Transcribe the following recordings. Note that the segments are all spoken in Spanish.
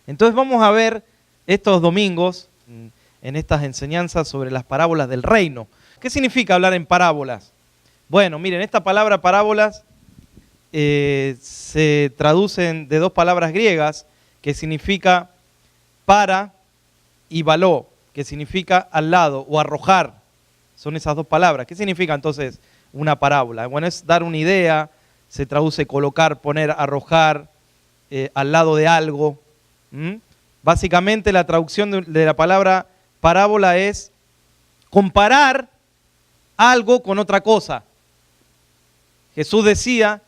Entonces vamos a ver estos domingos en estas enseñanzas sobre las parábolas del reino. ¿Qué significa hablar en parábolas? Bueno, miren, esta palabra parábolas se traducen de dos palabras griegas que significa para y baló, que significa al lado o arrojar. Son esas dos palabras. ¿Qué significa entonces una parábola? Bueno, es dar una idea, se traduce colocar, poner, arrojar al lado de algo. Básicamente la traducción de la palabra parábola es comparar algo con otra cosa. Jesús decía,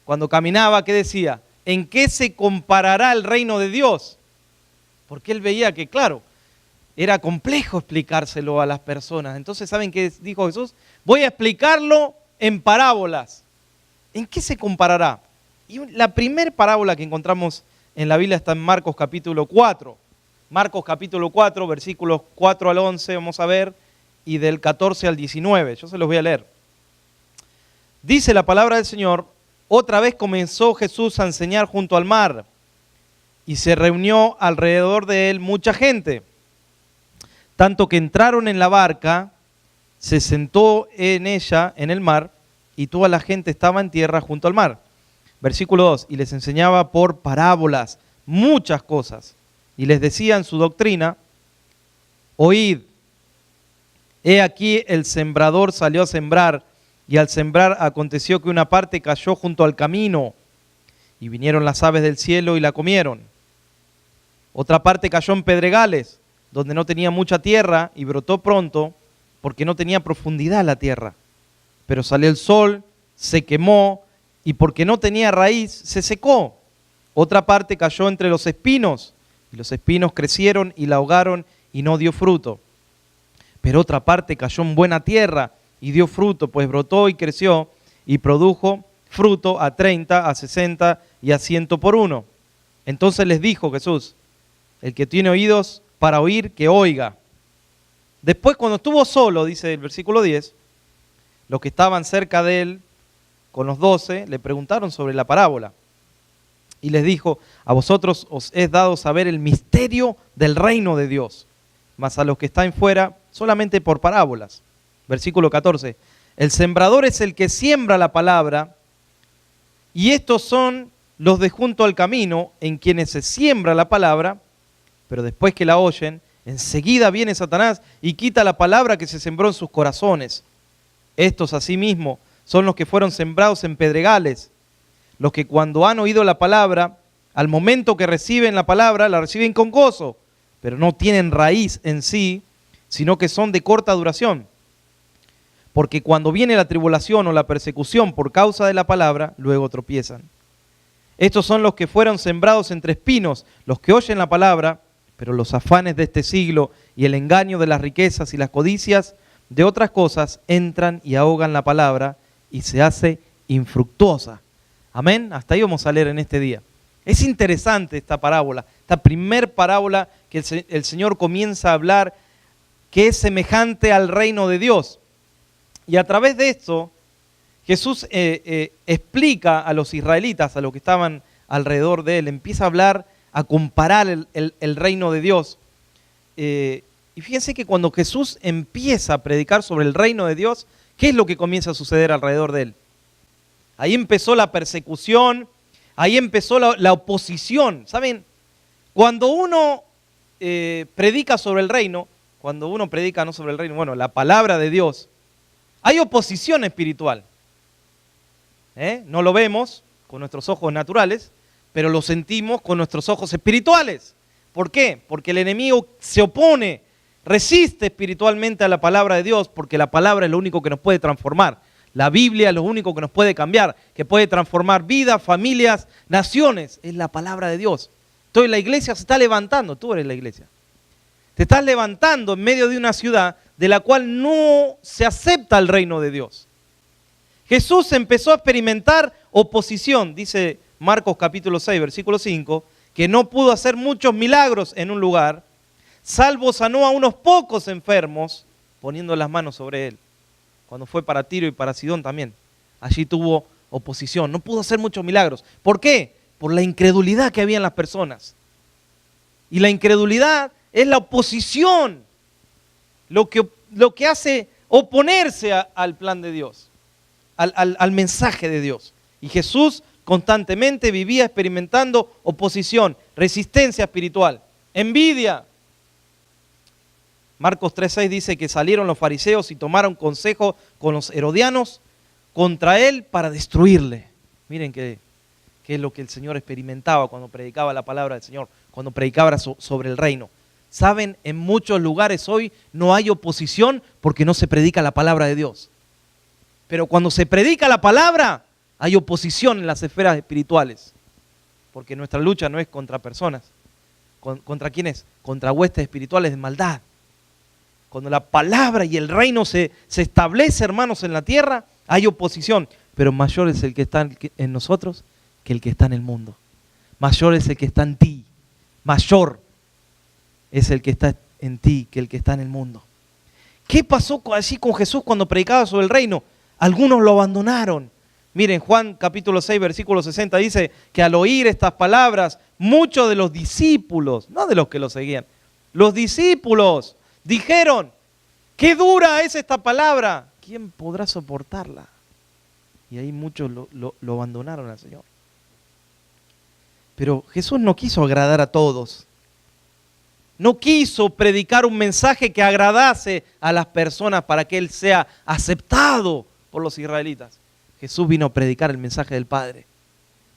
cuando caminaba, ¿qué decía? ¿En qué se comparará el reino de Dios? Porque él veía que, claro, era complejo explicárselo a las personas. Entonces, ¿saben qué dijo Jesús? Voy a explicarlo en parábolas. ¿En qué se comparará? Y la primera parábola que encontramos en la Biblia está en Marcos capítulo 4. Marcos capítulo 4, versículos 4 al 11, vamos a ver, y del 14 al 19. Yo se los voy a leer. Dice la palabra del Señor: otra vez comenzó Jesús a enseñar junto al mar, y se reunió alrededor de él mucha gente. Tanto que entraron en la barca, se sentó en ella, en el mar, y toda la gente estaba en tierra junto al mar. Versículo 2, y les enseñaba por parábolas muchas cosas, y les decía en su doctrina: oíd, he aquí el sembrador salió a sembrar, y al sembrar aconteció que una parte cayó junto al camino, y vinieron las aves del cielo y la comieron. Otra parte cayó en pedregales, donde no tenía mucha tierra, y brotó pronto, porque no tenía profundidad la tierra. Pero salió el sol, se quemó, y porque no tenía raíz, se secó. Otra parte cayó entre los espinos, y los espinos crecieron y la ahogaron, y no dio fruto. Pero otra parte cayó en buena tierra, y dio fruto, pues brotó y creció, y produjo fruto a 30, a 60 y a 100 por uno. Entonces les dijo Jesús: el que tiene oídos para oír, que oiga. Después, cuando estuvo solo, dice el versículo 10, los que estaban cerca de él, con los 12, le preguntaron sobre la parábola. Y les dijo: a vosotros os es dado saber el misterio del reino de Dios, mas a los que están fuera, solamente por parábolas. Versículo 14, el sembrador es el que siembra la palabra, y estos son los de junto al camino, en quienes se siembra la palabra, pero después que la oyen, enseguida viene Satanás y quita la palabra que se sembró en sus corazones. Estos asimismo son los que fueron sembrados en pedregales, los que cuando han oído la palabra, al momento que reciben la palabra, la reciben con gozo, pero no tienen raíz en sí, sino que son de corta duración. Porque cuando viene la tribulación o la persecución por causa de la palabra, luego tropiezan. Estos son los que fueron sembrados entre espinos, los que oyen la palabra, pero los afanes de este siglo y el engaño de las riquezas y las codicias de otras cosas entran y ahogan la palabra y se hace infructuosa. Amén. Hasta ahí vamos a leer en este día. Es interesante esta parábola, esta primer parábola que el Señor comienza a hablar, que es semejante al reino de Dios. Y a través de esto, Jesús explica a los israelitas, a los que estaban alrededor de él, empieza a hablar, a comparar el reino de Dios. Y fíjense que cuando Jesús empieza a predicar sobre el reino de Dios, ¿qué es lo que comienza a suceder alrededor de él? Ahí empezó la persecución, ahí empezó la oposición. ¿Saben? Cuando uno predica sobre el reino, cuando uno predica no sobre el reino, bueno, la palabra de Dios, hay oposición espiritual. No lo vemos con nuestros ojos naturales, pero lo sentimos con nuestros ojos espirituales. ¿Por qué? Porque el enemigo se opone, resiste espiritualmente a la palabra de Dios, porque la palabra es lo único que nos puede transformar. La Biblia es lo único que nos puede cambiar, que puede transformar vidas, familias, naciones. Es la palabra de Dios. Entonces la iglesia se está levantando, tú eres la iglesia. Te estás levantando en medio de una ciudad de la cual no se acepta el reino de Dios. Jesús empezó a experimentar oposición, dice Marcos capítulo 6, versículo 5, que no pudo hacer muchos milagros en un lugar, salvo sanó a unos pocos enfermos, poniendo las manos sobre él. Cuando fue para Tiro y para Sidón también, allí tuvo oposición, no pudo hacer muchos milagros. ¿Por qué? Por la incredulidad que había en las personas. Y la incredulidad es la oposición, lo que hace oponerse al plan de Dios, al mensaje de Dios. Y Jesús constantemente vivía experimentando oposición, resistencia espiritual, envidia. Marcos 3:6 dice que salieron los fariseos y tomaron consejo con los herodianos contra él para destruirle. Miren qué es lo que el Señor experimentaba cuando predicaba la palabra del Señor, cuando predicaba sobre el reino. Saben, en muchos lugares hoy no hay oposición porque no se predica la palabra de Dios. Pero cuando se predica la palabra, hay oposición en las esferas espirituales. Porque nuestra lucha no es contra personas. ¿Contra quién es? Contra huestes espirituales de maldad. Cuando la palabra y el reino se establece, hermanos, en la tierra, hay oposición. Pero mayor es el que está en nosotros que el que está en el mundo. Mayor es el que está en ti. Mayor es el que está en ti que el que está en el mundo. ¿Qué pasó allí con Jesús cuando predicaba sobre el reino? Algunos lo abandonaron. Miren, Juan capítulo 6, versículo 60 dice que al oír estas palabras, muchos de los discípulos, no de los que lo seguían, los discípulos dijeron, qué dura es esta palabra, ¿quién podrá soportarla? Y ahí muchos lo abandonaron al Señor. Pero Jesús no quiso agradar a todos. No quiso predicar un mensaje que agradase a las personas para que Él sea aceptado por los israelitas. Jesús vino a predicar el mensaje del Padre,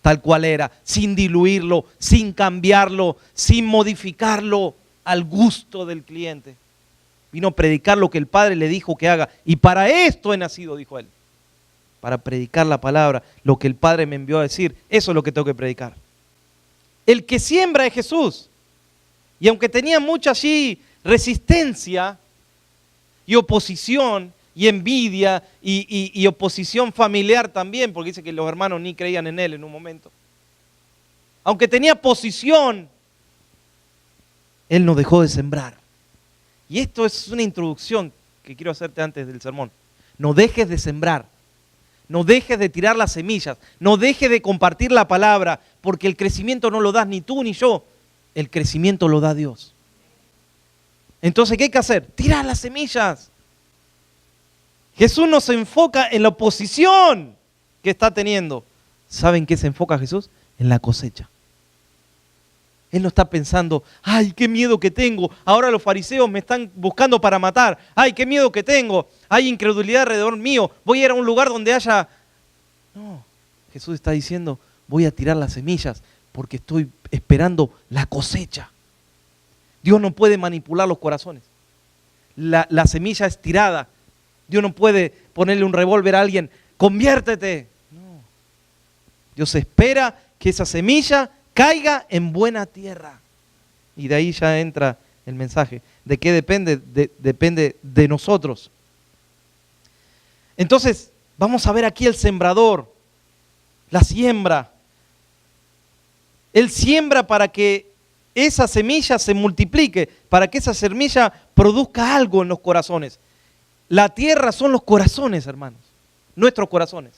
tal cual era, sin diluirlo, sin cambiarlo, sin modificarlo al gusto del cliente. Vino a predicar lo que el Padre le dijo que haga. Y para esto he nacido, dijo Él. Para predicar la palabra, lo que el Padre me envió a decir, eso es lo que tengo que predicar. El que siembra es Jesús. Y aunque tenía mucha allí resistencia y oposición y envidia y oposición familiar también, porque dice que los hermanos ni creían en él en un momento. Aunque tenía posición, él no dejó de sembrar. Y esto es una introducción que quiero hacerte antes del sermón. No dejes de sembrar. No dejes de tirar las semillas. No dejes de compartir la palabra, porque el crecimiento no lo das ni tú ni yo. El crecimiento lo da Dios. Entonces, ¿qué hay que hacer? Tirar las semillas. Jesús no se enfoca en la oposición que está teniendo. ¿Saben qué se enfoca Jesús? En la cosecha. Él no está pensando, ay, qué miedo que tengo, ahora los fariseos me están buscando para matar, ay, qué miedo que tengo, hay incredulidad alrededor mío, voy a ir a un lugar donde haya... No, Jesús está diciendo, voy a tirar las semillas porque estoy esperando la cosecha. Dios no puede manipular los corazones. La semilla es tirada. Dios no puede ponerle un revólver a alguien, conviértete. No. Dios espera que esa semilla caiga en buena tierra. Y de ahí ya entra el mensaje. ¿De qué depende? Depende de nosotros. Entonces, vamos a ver aquí el sembrador, la siembra. Él siembra para que esa semilla se multiplique, para que esa semilla produzca algo en los corazones. La tierra son los corazones, hermanos, nuestros corazones.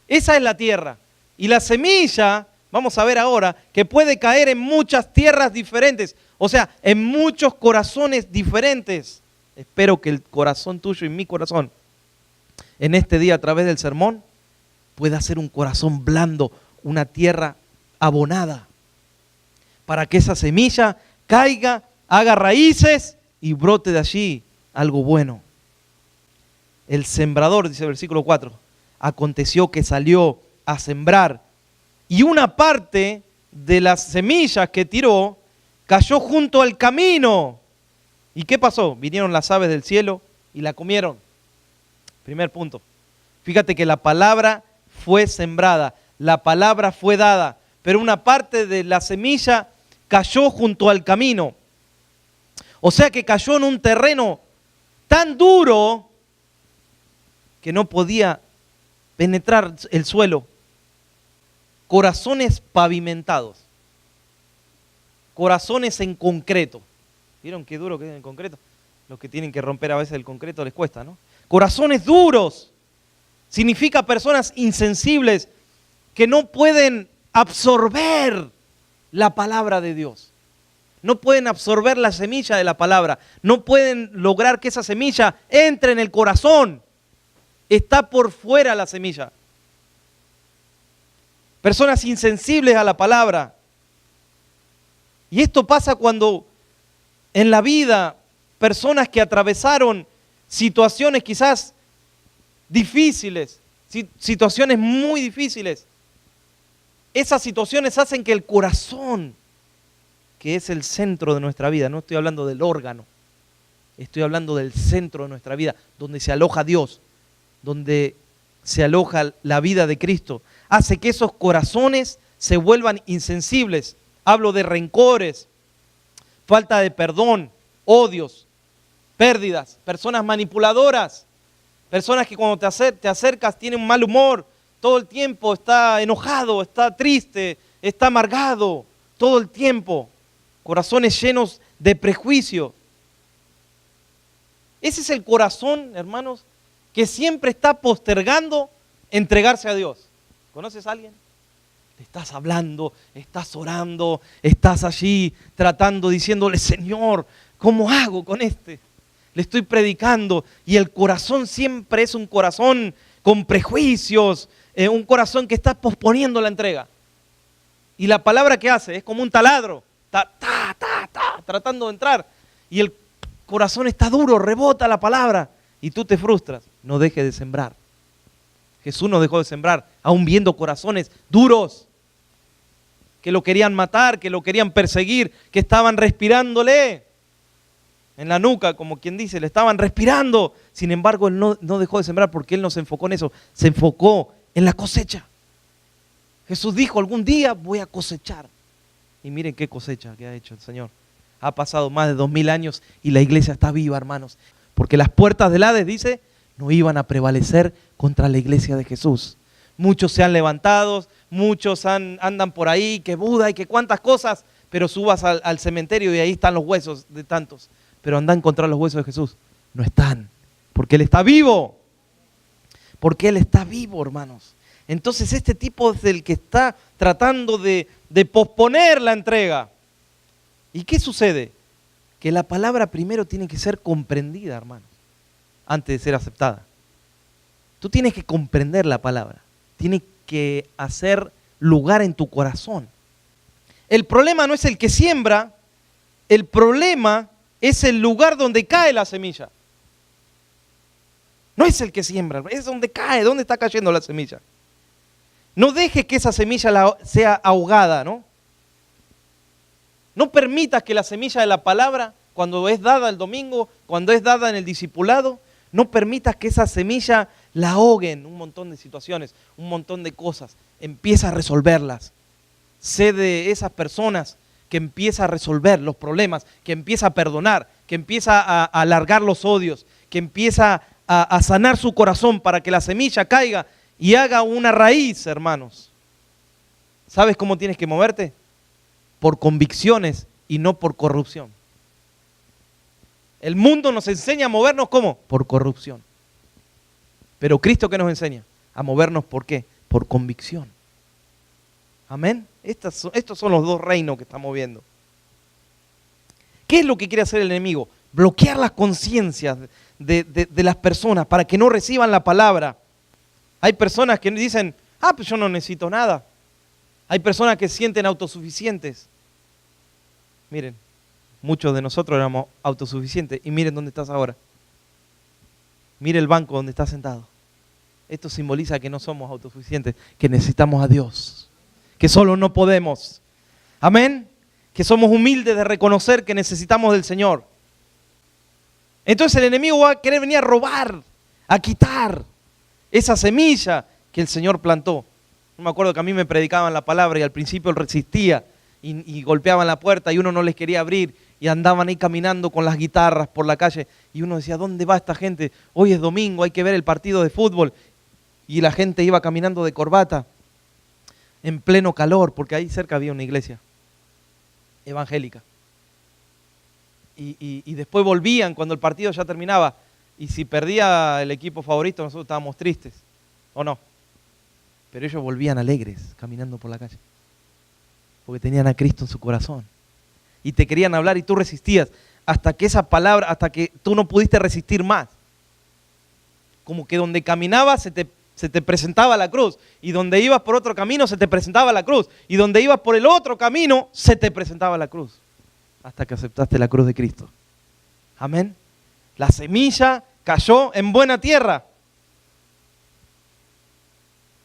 Esa es la tierra. Y la semilla, vamos a ver ahora, que puede caer en muchas tierras diferentes, o sea, en muchos corazones diferentes. Espero que el corazón tuyo y mi corazón, en este día a través del sermón, pueda ser un corazón blando, una tierra abonada, para que esa semilla caiga, haga raíces y brote de allí algo bueno. El sembrador, dice el versículo 4, aconteció que salió a sembrar y una parte de las semillas que tiró cayó junto al camino. ¿Y qué pasó? Vinieron las aves del cielo y la comieron. Primer punto. Fíjate que la palabra fue sembrada, la palabra fue dada, pero una parte de la semilla cayó junto al camino. O sea que cayó en un terreno tan duro que no podía penetrar el suelo. Corazones pavimentados. Corazones en concreto. ¿Vieron qué duro que es en concreto? Los que tienen que romper a veces el concreto les cuesta, ¿no? Corazones duros. Significa personas insensibles que no pueden absorber la palabra de Dios. No pueden absorber la semilla de la palabra. No pueden lograr que esa semilla entre en el corazón. Está por fuera la semilla. Personas insensibles a la palabra. Y esto pasa cuando en la vida personas que atravesaron situaciones quizás difíciles, situaciones muy difíciles, esas situaciones hacen que el corazón, que es el centro de nuestra vida, no estoy hablando del órgano, estoy hablando del centro de nuestra vida, donde se aloja Dios, donde se aloja la vida de Cristo, hace que esos corazones se vuelvan insensibles. Hablo de rencores, falta de perdón, odios, pérdidas, personas manipuladoras, personas que cuando te acercas tienen un mal humor, todo el tiempo está enojado, está triste, está amargado, todo el tiempo, corazones llenos de prejuicio. Ese es el corazón, hermanos, que siempre está postergando entregarse a Dios. ¿Conoces a alguien? Le estás hablando, estás orando, estás allí tratando, diciéndole, Señor, ¿cómo hago con este? Le estoy predicando y el corazón siempre es un corazón con prejuicios, un corazón que está posponiendo la entrega. Y la palabra que hace es como un taladro, tratando de entrar. Y el corazón está duro, rebota la palabra y tú te frustras. No dejes de sembrar. Jesús no dejó de sembrar, aún viendo corazones duros, que lo querían matar, que lo querían perseguir, que estaban respirándole en la nuca, como quien dice, le estaban respirando. Sin embargo, Él no dejó de sembrar porque Él no se enfocó en eso, se enfocó en la cosecha. Jesús dijo, algún día voy a cosechar. Y miren qué cosecha que ha hecho el Señor. Ha pasado más de 2000 años y la iglesia está viva, hermanos. Porque las puertas del Hades, dice, no iban a prevalecer contra la iglesia de Jesús. Muchos se han levantado, muchos andan por ahí, que Buda y que cuántas cosas, pero subas al cementerio y ahí están los huesos de tantos. Pero anda a encontrar los huesos de Jesús. No están, porque Él está vivo. Porque Él está vivo, hermanos. Entonces este tipo es el que está tratando de posponer la entrega. ¿Y qué sucede? Que la palabra primero tiene que ser comprendida, hermanos, antes de ser aceptada. Tú tienes que comprender la palabra. Tiene que hacer lugar en tu corazón. El problema no es el que siembra, el problema es el lugar donde cae la semilla. No es el que siembra, es donde cae, donde está cayendo la semilla. No dejes que esa semilla sea ahogada, ¿no? No permitas que la semilla de la palabra, cuando es dada el domingo, cuando es dada en el discipulado, no permitas que esa semilla la ahoguen un montón de situaciones, un montón de cosas. Empieza a resolverlas. Sé de esas personas que empieza a resolver los problemas, que empieza a perdonar, que empieza a alargar los odios, que empieza a sanar su corazón para que la semilla caiga y haga una raíz, hermanos. ¿Sabes cómo tienes que moverte? Por convicciones y no por corrupción. El mundo nos enseña a movernos ¿cómo? Por corrupción. Pero Cristo, ¿qué nos enseña? A movernos ¿por qué? Por convicción. Amén. Estos son los dos reinos que estamos viendo. ¿Qué es lo que quiere hacer el enemigo? Bloquear las conciencias de las personas para que no reciban la palabra. Hay personas que dicen, pues yo no necesito nada. Hay personas que se sienten autosuficientes. Miren, muchos de nosotros éramos autosuficientes y miren dónde estás ahora. Mire el banco donde estás sentado. Esto simboliza que no somos autosuficientes, que necesitamos a Dios, que solo no podemos. Amén. Que somos humildes de reconocer que necesitamos del Señor. Entonces el enemigo va a querer venir a robar, a quitar esa semilla que el Señor plantó. Yo me acuerdo que a mí me predicaban la palabra y al principio él resistía y golpeaban la puerta y uno no les quería abrir y andaban ahí caminando con las guitarras por la calle y uno decía, ¿dónde va esta gente? Hoy es domingo, hay que ver el partido de fútbol. Y la gente iba caminando de corbata en pleno calor, porque ahí cerca había una iglesia evangélica. Y después volvían cuando el partido ya terminaba. Y si perdía el equipo favorito, nosotros estábamos tristes, ¿o no? Pero ellos volvían alegres, caminando por la calle, porque tenían a Cristo en su corazón. y te querían hablar y tú resistías, hasta que esa palabra, hasta que tú no pudiste resistir más. Como que donde caminabas se te presentaba la cruz, y donde ibas por otro camino se te presentaba la cruz, y donde ibas por el otro camino se te presentaba la cruz, hasta que aceptaste la cruz de Cristo. Amén. La semilla cayó en buena tierra.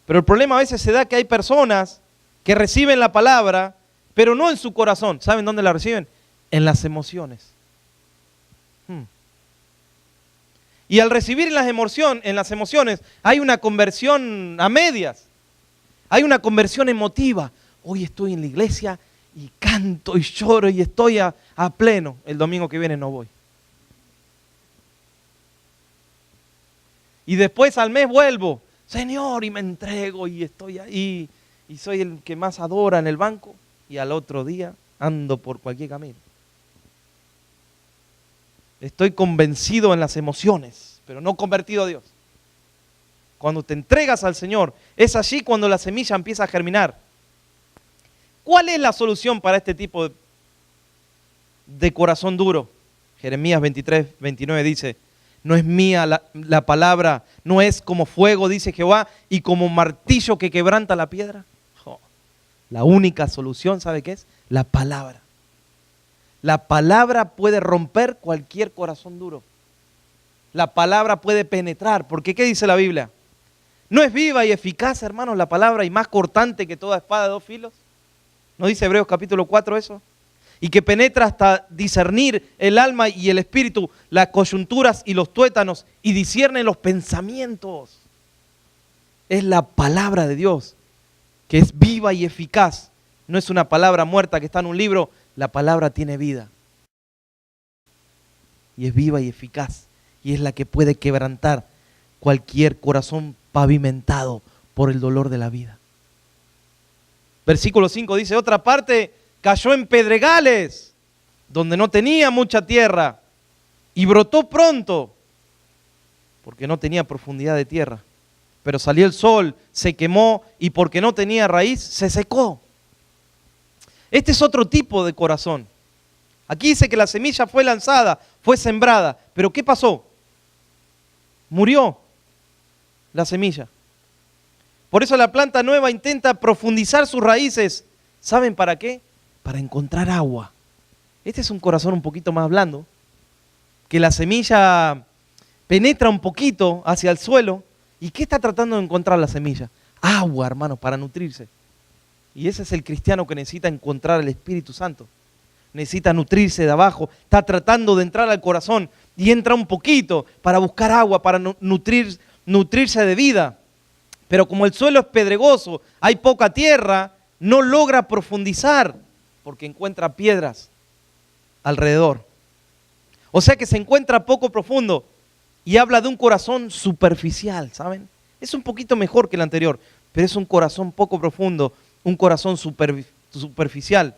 Pero el problema a veces se da que hay personas que reciben la palabra, pero no en su corazón. ¿Saben dónde la reciben? En las emociones. Y al recibir en las emociones hay una conversión a medias. Hay una conversión emotiva. Hoy estoy en la iglesia y canto y lloro y estoy a pleno. El domingo que viene no voy. Y después al mes vuelvo. Señor, y me entrego y estoy ahí. Y soy el que más adora en el banco. Y al otro día ando por cualquier camino. Estoy convencido en las emociones, pero no convertido a Dios. Cuando te entregas al Señor, es allí cuando la semilla empieza a germinar. ¿Cuál es la solución para este tipo de corazón duro? Jeremías 23:29 dice, no es mía la palabra, no es como fuego, dice Jehová, y como martillo que quebranta la piedra. La única solución, ¿sabe qué es? La palabra. La palabra puede romper cualquier corazón duro. La palabra puede penetrar, porque ¿qué dice la Biblia? ¿No es viva y eficaz, hermanos, la palabra y más cortante que toda espada de dos filos? ¿No dice Hebreos capítulo 4 eso? Y que penetra hasta discernir el alma y el espíritu, las coyunturas y los tuétanos, y discierne los pensamientos. Es la palabra de Dios, que es viva y eficaz. No es una palabra muerta que está en un libro. La palabra tiene vida. Y es viva y eficaz. Y es la que puede quebrantar cualquier corazón pavimentado por el dolor de la vida. Versículo 5 dice, otra parte cayó en pedregales, donde no tenía mucha tierra, y brotó pronto, porque no tenía profundidad de tierra. Pero salió el sol, se quemó, y porque no tenía raíz, se secó. Este es otro tipo de corazón. Aquí dice que la semilla fue lanzada, fue sembrada, pero ¿qué pasó? Murió la semilla. Por eso la planta nueva intenta profundizar sus raíces. ¿Saben para qué? Para encontrar agua. Este es un corazón un poquito más blando, que la semilla penetra un poquito hacia el suelo. ¿Y qué está tratando de encontrar la semilla? Agua, hermanos, para nutrirse. Y ese es el cristiano que necesita encontrar el Espíritu Santo. Necesita nutrirse de abajo. Está tratando de entrar al corazón y entra un poquito para buscar agua, para nutrirse de vida. Pero como el suelo es pedregoso, hay poca tierra, no logra profundizar porque encuentra piedras alrededor. O sea que se encuentra poco profundo y habla de un corazón superficial, ¿saben? Es un poquito mejor que el anterior, pero es un corazón poco profundo. Un corazón superficial.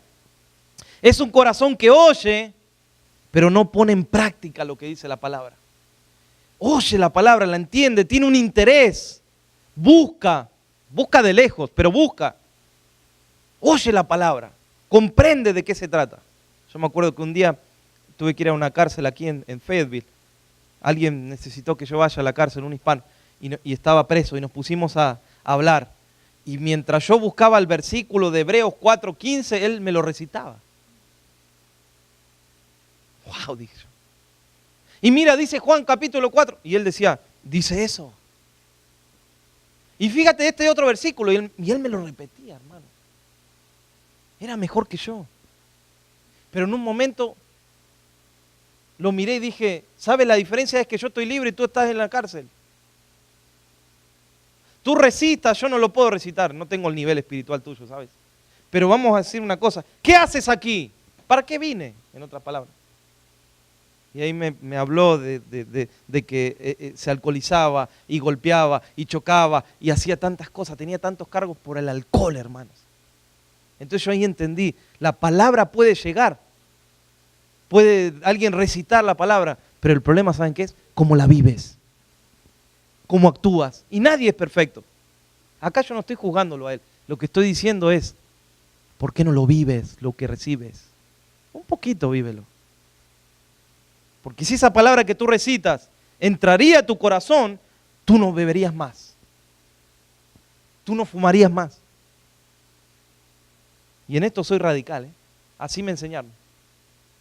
Es un corazón que oye, pero no pone en práctica lo que dice la palabra. Oye la palabra, la entiende, tiene un interés. Busca de lejos, pero busca. Oye la palabra, comprende de qué se trata. Yo me acuerdo que un día tuve que ir a una cárcel aquí en Fayetteville. Alguien necesitó que yo vaya a la cárcel, un hispano, y estaba preso, y nos pusimos a hablar. Y mientras yo buscaba el versículo de Hebreos 4:15, él me lo recitaba. ¡Wow! Dije yo. Y mira, dice Juan capítulo 4. Y él decía, dice eso. Y fíjate este otro versículo. Y él me lo repetía, hermano. Era mejor que yo. Pero en un momento lo miré y dije, ¿sabes? La diferencia es que yo estoy libre y tú estás en la cárcel. Tú recitas, yo no lo puedo recitar, no tengo el nivel espiritual tuyo, ¿sabes? Pero vamos a decir una cosa, ¿qué haces aquí? ¿Para qué vine? En otras palabras. Y ahí me habló de que se alcoholizaba y golpeaba y chocaba y hacía tantas cosas, tenía tantos cargos por el alcohol, hermanos. Entonces yo ahí entendí, la palabra puede llegar, puede alguien recitar la palabra, pero el problema, ¿saben qué es? Cómo la vives. Cómo actúas. Y nadie es perfecto. Acá yo no estoy juzgándolo a él. Lo que estoy diciendo es, ¿por qué no lo vives, lo que recibes? Un poquito vívelo. Porque si esa palabra que tú recitas entraría a tu corazón, tú no beberías más. Tú no fumarías más. Y en esto soy radical, ¿eh? Así me enseñaron.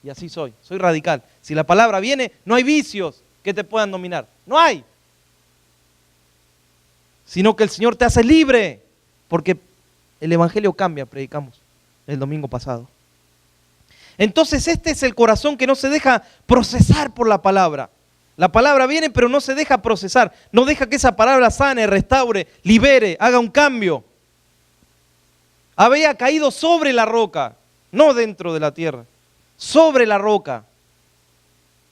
Y así soy radical. Si la palabra viene, no hay vicios que te puedan dominar. No hay. Sino que el Señor te hace libre. Porque el Evangelio cambia, predicamos el domingo pasado. Entonces este es el corazón que no se deja procesar por la palabra. La palabra viene pero no se deja procesar. No deja que esa palabra sane, restaure, libere, haga un cambio. Había caído sobre la roca, no dentro de la tierra. Sobre la roca,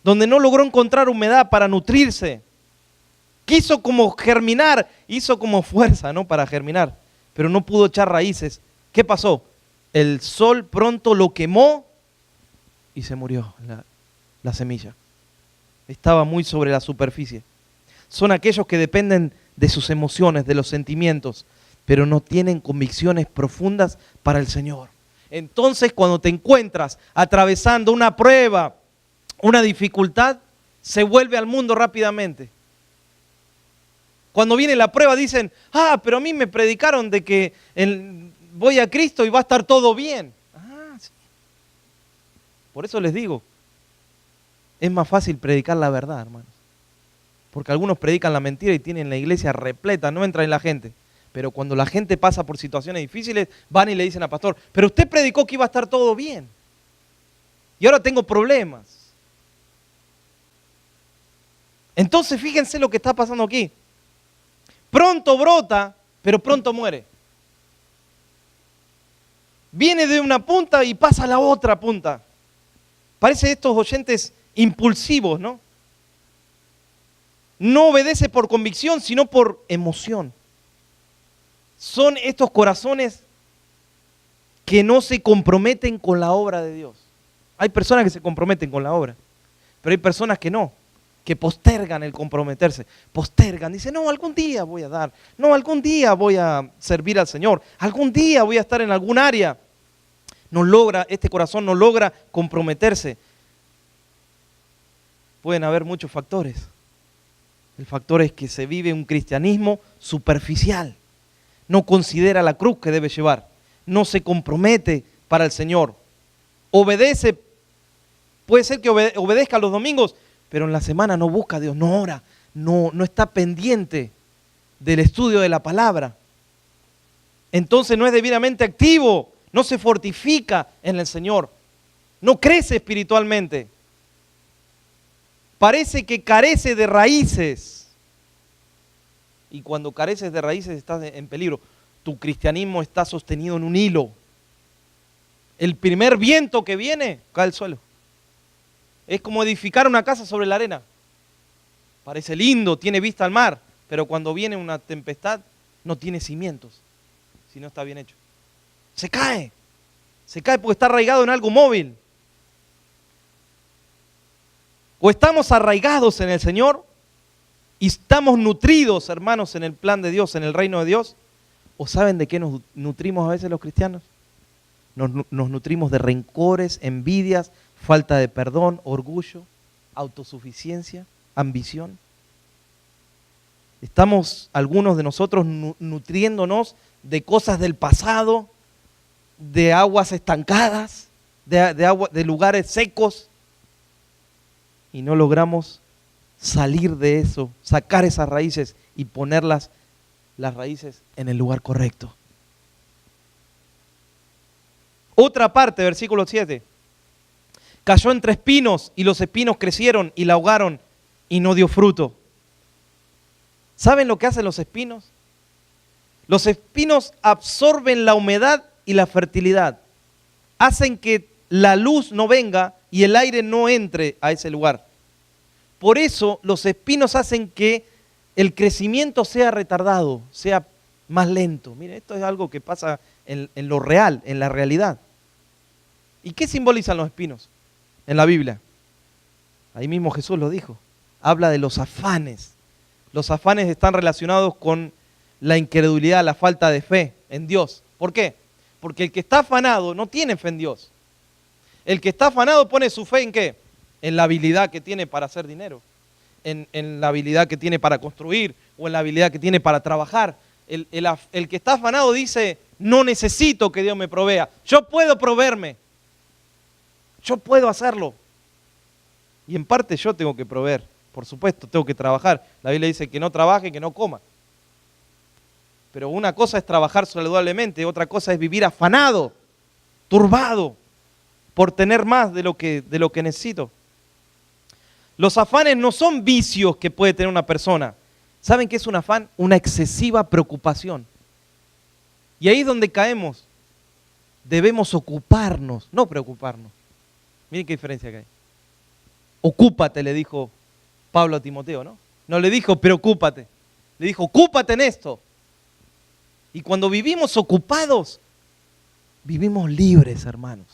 donde no logró encontrar humedad para nutrirse. Quiso como germinar, hizo como fuerza, ¿no? Para germinar, pero no pudo echar raíces. ¿Qué pasó? El sol pronto lo quemó y se murió la semilla. Estaba muy sobre la superficie. Son aquellos que dependen de sus emociones, de los sentimientos, pero no tienen convicciones profundas para el Señor. Entonces, cuando te encuentras atravesando una prueba, una dificultad, se vuelve al mundo rápidamente. Cuando viene la prueba dicen, pero a mí me predicaron de que voy a Cristo y va a estar todo bien. Sí. Por eso les digo, es más fácil predicar la verdad, hermanos. Porque algunos predican la mentira y tienen la iglesia repleta, no entra en la gente. Pero cuando la gente pasa por situaciones difíciles, van y le dicen al pastor, pero usted predicó que iba a estar todo bien. Y ahora tengo problemas. Entonces fíjense lo que está pasando aquí. Pronto brota, pero pronto muere. Viene de una punta y pasa a la otra punta. Parece estos oyentes impulsivos, ¿no? No obedece por convicción, sino por emoción. Son estos corazones que no se comprometen con la obra de Dios. Hay personas que se comprometen con la obra, pero hay personas que no, que postergan el comprometerse, postergan, dicen, no, algún día voy a dar, no, algún día voy a servir al Señor, algún día voy a estar en algún área. Este corazón no logra comprometerse. Pueden haber muchos factores. El factor es que se vive un cristianismo superficial. No considera la cruz que debe llevar, no se compromete para el Señor, obedece, puede ser que obedezca los domingos, pero en la semana no busca a Dios, no ora, no está pendiente del estudio de la palabra. Entonces no es debidamente activo, no se fortifica en el Señor, no crece espiritualmente, parece que carece de raíces. Y cuando careces de raíces estás en peligro. Tu cristianismo está sostenido en un hilo. El primer viento que viene, cae al suelo. Es como edificar una casa sobre la arena. Parece lindo, tiene vista al mar, pero cuando viene una tempestad no tiene cimientos, si no está bien hecho. Se cae porque está arraigado en algo móvil. O estamos arraigados en el Señor y estamos nutridos, hermanos, en el plan de Dios, en el reino de Dios. ¿O saben de qué nos nutrimos a veces los cristianos? Nos nutrimos de rencores, envidias, falta de perdón, orgullo, autosuficiencia, ambición. Estamos, algunos de nosotros, nutriéndonos de cosas del pasado, de aguas estancadas, de lugares secos, y no logramos salir de eso, sacar esas raíces y ponerlas, las raíces, en el lugar correcto. Otra parte, versículo 7. Cayó entre espinos y los espinos crecieron y la ahogaron y no dio fruto. ¿Saben lo que hacen los espinos? Los espinos absorben la humedad y la fertilidad. Hacen que la luz no venga y el aire no entre a ese lugar. Por eso los espinos hacen que el crecimiento sea retardado, sea más lento. Miren, esto es algo que pasa en lo real, en la realidad. ¿Y qué simbolizan los espinos en la Biblia? Ahí mismo Jesús lo dijo. Habla de los afanes. Los afanes están relacionados con la incredulidad, la falta de fe en Dios. ¿Por qué? Porque el que está afanado no tiene fe en Dios. El que está afanado pone su fe ¿en qué? En la habilidad que tiene para hacer dinero, en la habilidad que tiene para construir o en la habilidad que tiene para trabajar. El que está afanado dice, no necesito que Dios me provea. Yo puedo proveerme. Yo puedo hacerlo. Y en parte yo tengo que proveer. Por supuesto, tengo que trabajar. La Biblia dice que no trabaje, que no coma. Pero una cosa es trabajar saludablemente, otra cosa es vivir afanado, turbado, por tener más de lo que necesito. Los afanes no son vicios que puede tener una persona. ¿Saben qué es un afán? Una excesiva preocupación. Y ahí es donde caemos. Debemos ocuparnos, no preocuparnos. Miren qué diferencia que hay. Ocúpate, le dijo Pablo a Timoteo, ¿no? No le dijo preocúpate, le dijo ocúpate en esto. Y cuando vivimos ocupados, vivimos libres, hermanos.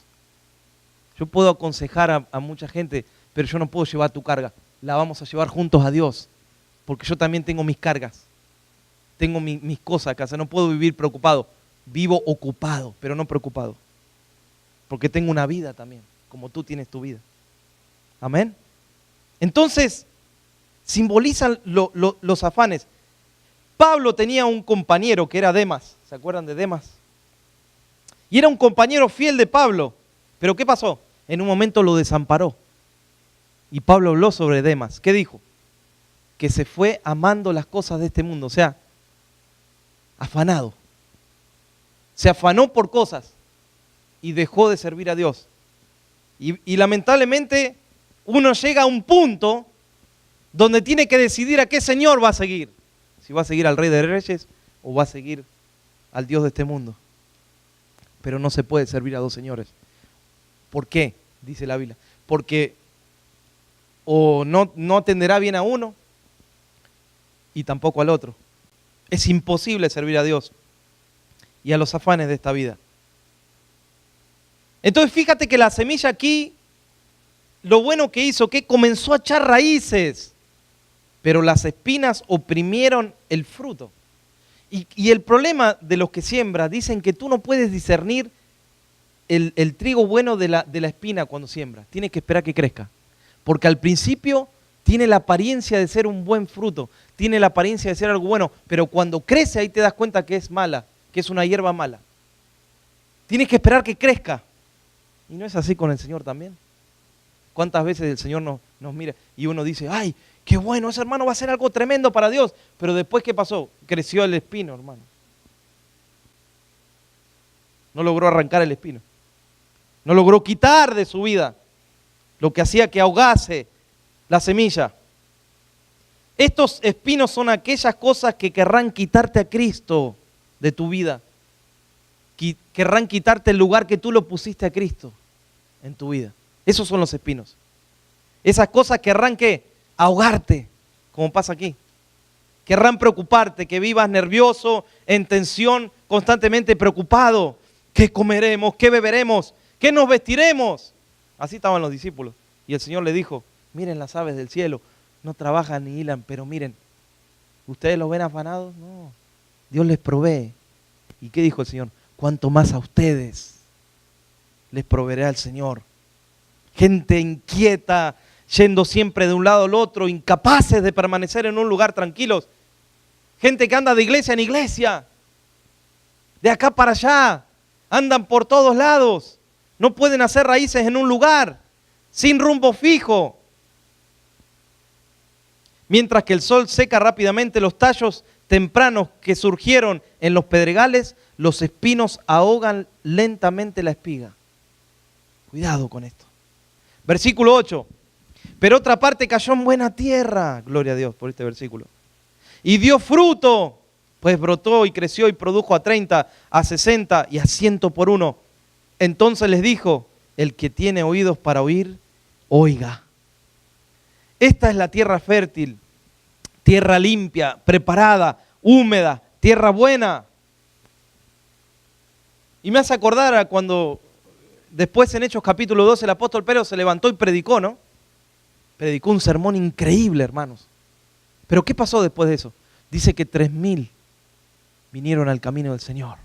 Yo puedo aconsejar a mucha gente, pero yo no puedo llevar tu carga. La vamos a llevar juntos a Dios, porque yo también tengo mis cargas. Tengo mis cosas acá, o sea, no puedo vivir preocupado. Vivo ocupado, pero no preocupado. Porque tengo una vida también, como tú tienes tu vida. Amén. Entonces, simbolizan los afanes. Pablo tenía un compañero que era Demas. ¿Se acuerdan de Demas? Y era un compañero fiel de Pablo. Pero ¿qué pasó? En un momento lo desamparó. Y Pablo habló sobre Demas. ¿Qué dijo? Que se fue amando las cosas de este mundo. O sea, afanado. Se afanó por cosas y dejó de servir a Dios. Y lamentablemente uno llega a un punto donde tiene que decidir a qué Señor va a seguir. Si va a seguir al Rey de Reyes o va a seguir al Dios de este mundo. Pero no se puede servir a dos señores. ¿Por qué? Dice la Biblia. Porque o no atenderá bien a uno y tampoco al otro. Es imposible servir a Dios y a los afanes de esta vida. Entonces fíjate que la semilla aquí, lo bueno que hizo, que comenzó a echar raíces, pero las espinas oprimieron el fruto. Y el problema de los que siembran, dicen que tú no puedes discernir el trigo bueno de la espina cuando siembras. Tienes que esperar que crezca. Porque al principio tiene la apariencia de ser un buen fruto, tiene la apariencia de ser algo bueno, pero cuando crece ahí te das cuenta que es mala, que es una hierba mala. Tienes que esperar que crezca. ¿Y no es así con el Señor también? ¿Cuántas veces el Señor nos mira y uno dice, ay, qué bueno, ese hermano va a hacer algo tremendo para Dios? Pero después, ¿qué pasó? Creció el espino, hermano. No logró arrancar el espino. No logró quitar de su vida lo que hacía que ahogase la semilla. Estos espinos son aquellas cosas que querrán quitarte a Cristo de tu vida. Querrán quitarte el lugar que tú lo pusiste a Cristo en tu vida. Esos son los espinos. Esas cosas querrán ¿qué? Ahogarte, como pasa aquí. Querrán preocuparte, que vivas nervioso, en tensión, constantemente preocupado. ¿Qué comeremos? ¿Qué beberemos? ¿Qué nos vestiremos? Así estaban los discípulos. Y el Señor le dijo, miren las aves del cielo, no trabajan ni hilan, pero miren, ¿ustedes los ven afanados? No, Dios les provee. ¿Y qué dijo el Señor? Cuanto más a ustedes les proveerá el Señor. Gente inquieta, yendo siempre de un lado al otro, incapaces de permanecer en un lugar tranquilos. Gente que anda de iglesia en iglesia, de acá para allá, andan por todos lados. No pueden hacer raíces en un lugar, sin rumbo fijo. Mientras que el sol seca rápidamente los tallos tempranos que surgieron en los pedregales, los espinos ahogan lentamente la espiga. Cuidado con esto. Versículo 8. Pero otra parte cayó en buena tierra. Gloria a Dios por este versículo. Y dio fruto, pues brotó y creció y produjo a 30, a 60 y a 100 por uno. Entonces les dijo, el que tiene oídos para oír, oiga. Esta es la tierra fértil, tierra limpia, preparada, húmeda, tierra buena. Y me hace acordar a cuando después en Hechos capítulo 12 el apóstol Pedro se levantó y predicó, ¿no? Predicó un sermón increíble, hermanos. Pero ¿qué pasó después de eso? Dice que 3.000 vinieron al camino del Señor.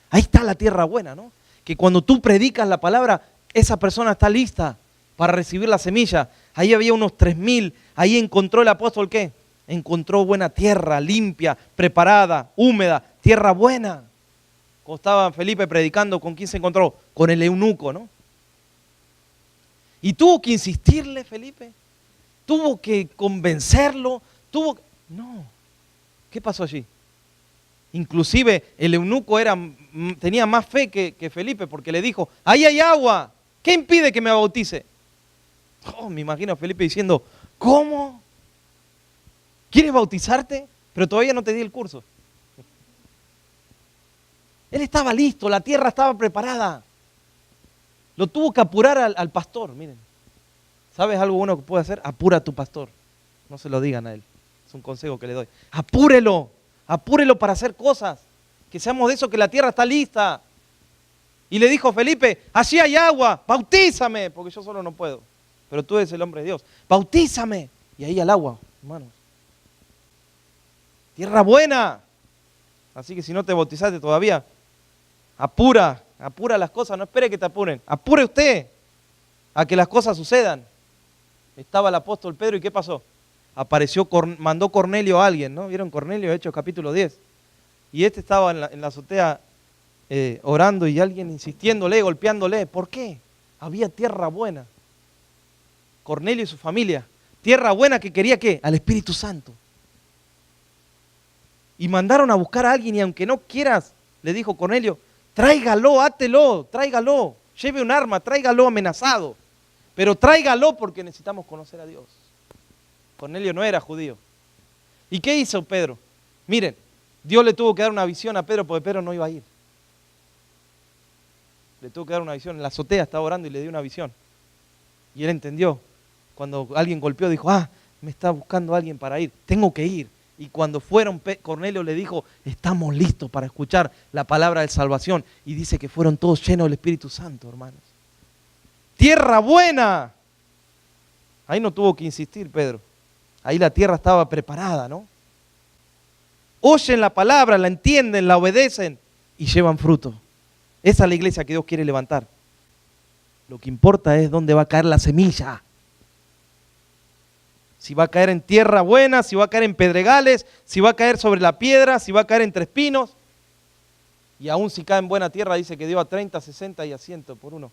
Ahí está la tierra buena, ¿no? Que cuando tú predicas la palabra, esa persona está lista para recibir la semilla. Ahí había unos 3.000, ahí encontró el apóstol, ¿qué? Encontró buena tierra, limpia, preparada, húmeda, tierra buena. Cuando estaba Felipe predicando, ¿con quién se encontró? Con el eunuco, ¿no? Y tuvo que insistirle, Felipe. Tuvo que convencerlo. No. ¿Qué pasó allí? Inclusive el eunuco tenía más fe que Felipe, porque le dijo, ahí hay agua. ¿Qué impide que me bautice? Oh, me imagino a Felipe diciendo, ¿cómo? ¿Quieres bautizarte? Pero todavía no te di el curso. Él estaba listo, la tierra estaba preparada. Lo tuvo que apurar al pastor, miren. ¿Sabes algo bueno que puede hacer? Apura a tu pastor. No se lo digan a él. Es un consejo que le doy. Apúrelo, apúrelo para hacer cosas. Que seamos de eso, que la tierra está lista. Y le dijo Felipe, allí hay agua, bautízame, porque yo solo no puedo. Pero tú eres el hombre de Dios. Bautízame. Y ahí al agua, hermanos. Tierra buena. Así que si no te bautizaste todavía, apura las cosas, no espere que te apuren. Apure usted a que las cosas sucedan. Estaba el apóstol Pedro y ¿qué pasó? Mandó Cornelio a alguien, ¿no? ¿Vieron Cornelio, Hechos capítulo 10? Y este estaba en la azotea orando y alguien insistiéndole, golpeándole. ¿Por qué? Había tierra buena. Cornelio y su familia. Tierra buena que quería ¿qué? Al Espíritu Santo. Y mandaron a buscar a alguien y aunque no quieras, le dijo Cornelio, tráigalo, átelo, tráigalo, lleve un arma, tráigalo amenazado, pero tráigalo porque necesitamos conocer a Dios. Cornelio no era judío. ¿Y qué hizo Pedro? Miren, Dios le tuvo que dar una visión a Pedro porque Pedro no iba a ir. Le tuvo que dar una visión, en la azotea estaba orando y le dio una visión. Y él entendió. Cuando alguien golpeó dijo, me está buscando alguien para ir, tengo que ir. Y cuando fueron, Cornelio le dijo, estamos listos para escuchar la palabra de salvación. Y dice que fueron todos llenos del Espíritu Santo, hermanos. Tierra buena. Ahí no tuvo que insistir Pedro. Ahí la tierra estaba preparada, ¿no? Oyen la palabra, la entienden, la obedecen y llevan fruto. Esa es la iglesia que Dios quiere levantar. Lo que importa es dónde va a caer la semilla. Si va a caer en tierra buena, si va a caer en pedregales, si va a caer sobre la piedra, si va a caer entre espinos. Y aún si cae en buena tierra, dice que dio a 30, 60 y a 100 por uno.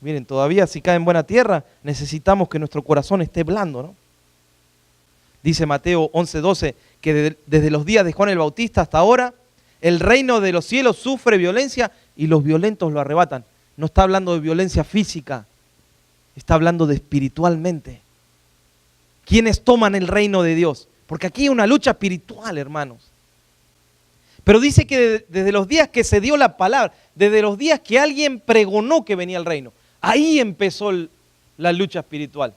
Miren, todavía si cae en buena tierra, necesitamos que nuestro corazón esté blando, ¿no? Dice Mateo 11:12, que desde los días de Juan el Bautista hasta ahora, el reino de los cielos sufre violencia y los violentos lo arrebatan. No está hablando de violencia física, está hablando de espiritualmente. ¿Quiénes toman el reino de Dios? Porque aquí hay una lucha espiritual, hermanos. Pero dice que desde los días que se dio la palabra, desde los días que alguien pregonó que venía el reino, ahí empezó la lucha espiritual.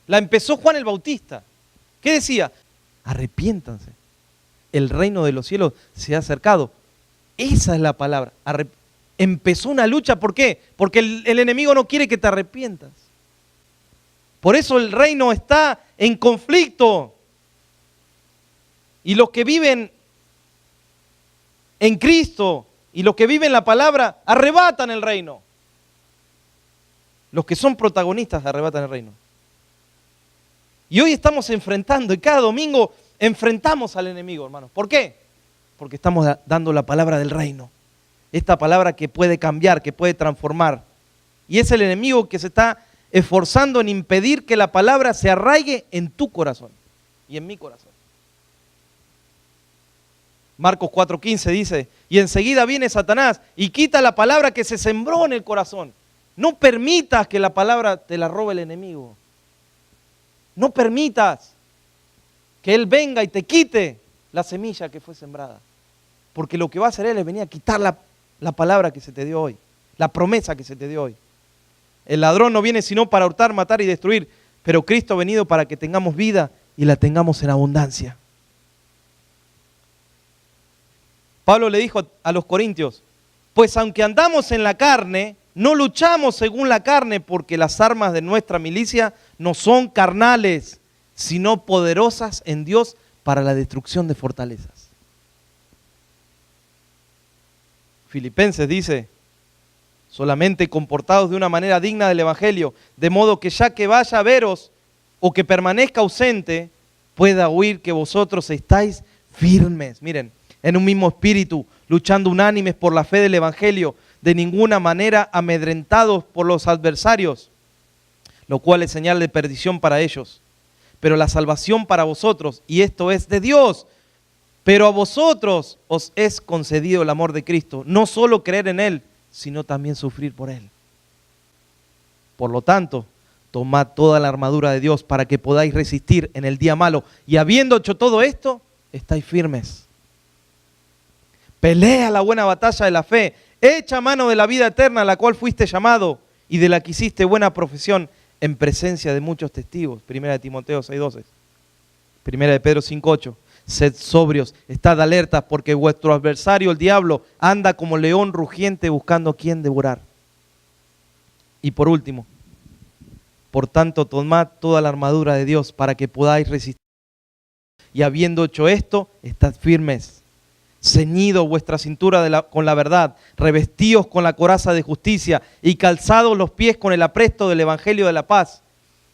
La empezó Juan el Bautista. ¿Qué decía? Arrepiéntanse. El reino de los cielos se ha acercado. Esa es la palabra. Empezó una lucha, ¿por qué? Porque el enemigo no quiere que te arrepientas. Por eso el reino está en conflicto. Y los que viven en Cristo y los que viven la palabra arrebatan el reino. Los que son protagonistas arrebatan el reino. Y hoy estamos enfrentando, y cada domingo enfrentamos al enemigo, hermanos. ¿Por qué? Porque estamos dando la palabra del reino. Esta palabra que puede cambiar, que puede transformar. Y es el enemigo que se está esforzando en impedir que la palabra se arraigue en tu corazón y en mi corazón. Marcos 4:15 dice, y enseguida viene Satanás y quita la palabra que se sembró en el corazón. No permitas que la palabra te la robe el enemigo. No permitas que él venga y te quite la semilla que fue sembrada. Porque lo que va a hacer él es venir a quitar la palabra que se te dio hoy, la promesa que se te dio hoy. El ladrón no viene sino para hurtar, matar y destruir, pero Cristo ha venido para que tengamos vida y la tengamos en abundancia. Pablo le dijo a los corintios, pues aunque andamos en la carne, no luchamos según la carne, porque las armas de nuestra milicia no son carnales, sino poderosas en Dios para la destrucción de fortalezas. Filipenses dice solamente comportados de una manera digna del Evangelio, de modo que ya que vaya a veros o que permanezca ausente, pueda oír que vosotros estáis firmes. Miren, en un mismo espíritu, luchando unánimes por la fe del Evangelio, de ninguna manera amedrentados por los adversarios, lo cual es señal de perdición para ellos, pero la salvación para vosotros, y esto es de Dios. Pero a vosotros os es concedido el amor de Cristo, no solo creer en Él, sino también sufrir por Él. Por lo tanto, tomad toda la armadura de Dios para que podáis resistir en el día malo, y habiendo hecho todo esto, estáis firmes. Pelea la buena batalla de la fe, echa mano de la vida eterna a la cual fuiste llamado y de la que hiciste buena profesión en presencia de muchos testigos. 1 Timoteo 6:12. 1 Pedro 5:8. Sed sobrios, estad alertas, porque vuestro adversario, el diablo, anda como león rugiente buscando a quien devorar. Y por último, por tanto, tomad toda la armadura de Dios para que podáis resistir. Y habiendo hecho esto, estad firmes. Ceñido vuestra cintura con la verdad, revestíos con la coraza de justicia y calzados los pies con el apresto del Evangelio de la paz.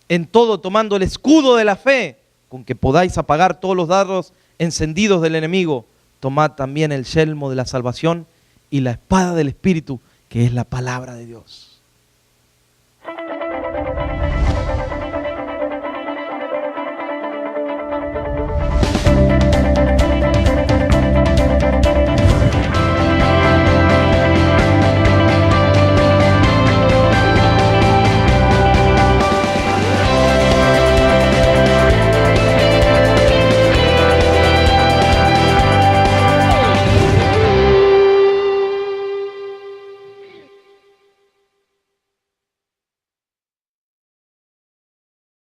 En todo tomando el escudo de la fe, con que podáis apagar todos los dardos encendidos del enemigo. Tomad también el yelmo de la salvación y la espada del Espíritu, que es la palabra de Dios.